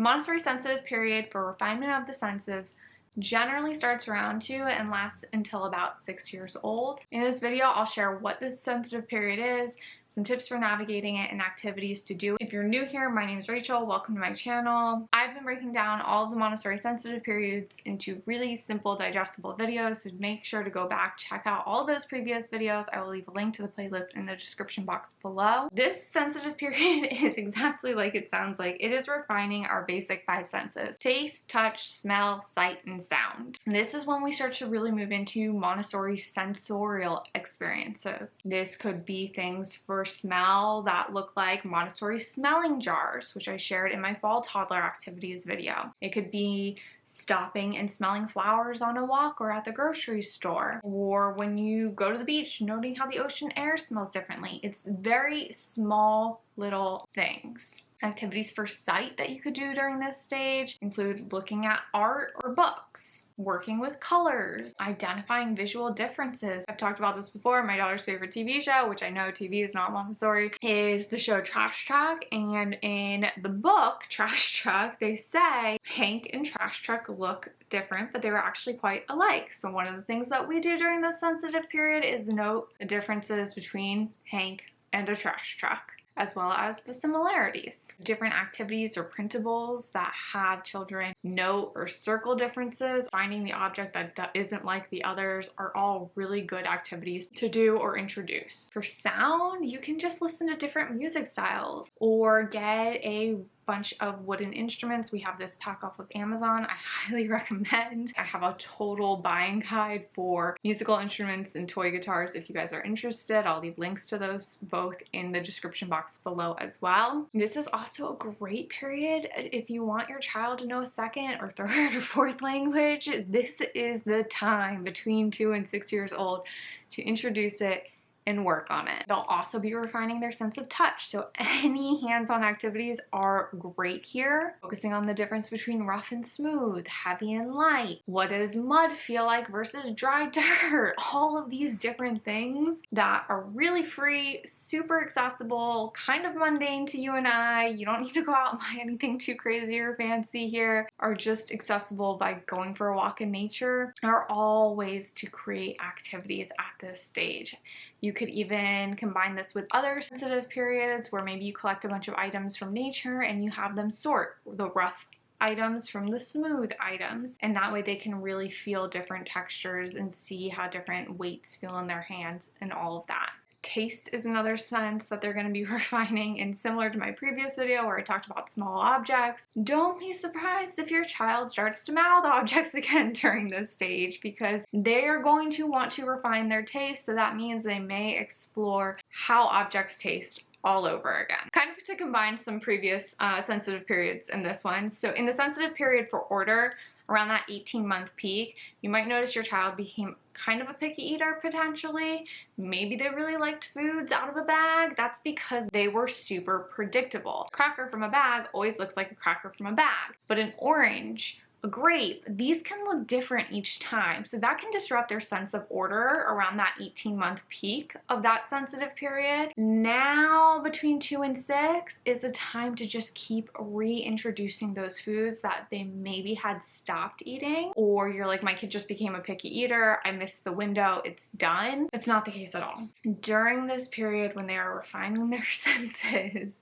Montessori sensitive period for refinement of the senses generally starts around 2 and lasts until about 6 years old. In this video, I'll share what this sensitive period is, some tips for navigating it, and activities to do. If you're new here, my name is Rachel. Welcome to my channel. I've been breaking down all of the Montessori sensitive periods into really simple, digestible videos, so make sure to go back, check out all of those previous videos. I will leave a link to the playlist in the description box below. This sensitive period is exactly like it sounds like. It is refining our basic 5 senses: taste, touch, smell, sight, and sound. This is when we start to really move into Montessori sensorial experiences. This could be things for smell that look like Montessori smelling jars, which I shared in my fall toddler activities video. It could be stopping and smelling flowers on a walk or at the grocery store, or when you go to the beach, noting how the ocean air smells differently. It's very small little things. Activities for sight that you could do during this stage include looking at art or books, working with colors, identifying visual differences. I've talked about this before. My daughter's favorite TV show, which I know TV is not Montessori, is the show Trash Truck. And in the book Trash Truck, they say Hank and Trash Truck look different, but they were actually quite alike. So one of the things that we do during this sensitive period is note the differences between Hank and a trash truck, as well as the similarities. Different activities or printables that have children note or circle differences, finding the object that isn't like the others, are all really good activities to do or introduce. For sound, you can just listen to different music styles or get a bunch of wooden instruments. We have this pack off of Amazon. I highly recommend. I have a total buying guide for musical instruments and toy guitars. If you guys are interested, I'll leave links to those both in the description box below as well. This is also a great period if you want your child to know a second or third or fourth language. This is the time between 2 and 6 years old to introduce it and work on it. They'll also be refining their sense of touch, so any hands-on activities are great here. Focusing on the difference between rough and smooth, heavy and light. What does mud feel like versus dry dirt? All of these different things that are really free, super accessible, kind of mundane to you and I. You don't need to go out and buy anything too crazy or fancy here, are just accessible by going for a walk in nature, are all ways to create activities at this stage. You could even combine this with other sensitive periods where maybe you collect a bunch of items from nature and you have them sort the rough items from the smooth items, and that way they can really feel different textures and see how different weights feel in their hands and all of that. Taste is another sense that they're going to be refining, and similar to my previous video where I talked about small objects, don't be surprised if your child starts to mouth objects again during this stage, because they are going to want to refine their taste, so that means they may explore how objects taste all over again. Kind of to combine some previous sensitive periods in this one. So in the sensitive period for order, around that 18-month peak, you might notice your child became kind of a picky eater potentially. Maybe they really liked foods out of a bag. That's because they were super predictable. A cracker from a bag always looks like a cracker from a bag, but an orange, a grape, these can look different each time. So that can disrupt their sense of order around that 18-month peak of that sensitive period. Now between 2 and 6 is a time to just keep reintroducing those foods that they maybe had stopped eating, or you're like, my kid just became a picky eater, I missed the window, it's done. It's not the case at all. During this period when they are refining their senses,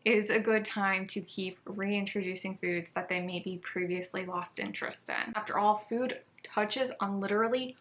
is a good time to keep reintroducing foods that they maybe previously lost interest in. After all, food touches on literally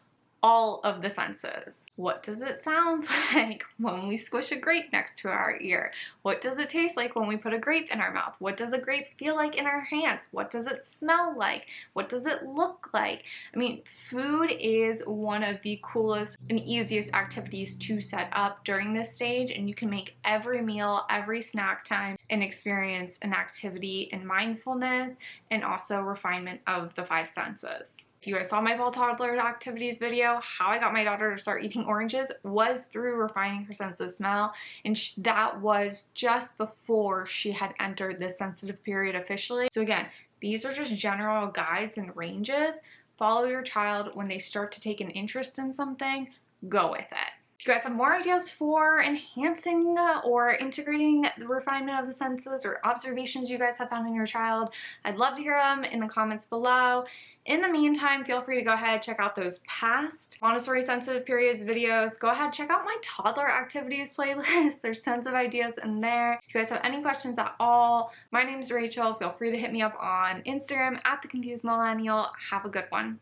all of the senses. What does it sound like when we squish a grape next to our ear? What does it taste like when we put a grape in our mouth? What does a grape feel like in our hands? What does it smell like? What does it look like? I mean, food is one of the coolest and easiest activities to set up during this stage, and you can make every meal, every snack time an experience, an activity in mindfulness, and also refinement of the 5 senses. If you guys saw my fall toddler activities video, how I got my daughter to start eating oranges was through refining her sense of smell, and that was just before she had entered this sensitive period officially. So again, these are just general guides and ranges. Follow your child when they start to take an interest in something, go with it. If you guys have more ideas for enhancing or integrating the refinement of the senses or observations you guys have found in your child, I'd love to hear them in the comments below. In the meantime, feel free to go ahead, check out those past Montessori sensitive periods videos. Go ahead, check out my toddler activities playlist. There's tons of ideas in there. If you guys have any questions at all, my name's Rachel. Feel free to hit me up on Instagram at The Confused Millennial. Have a good one.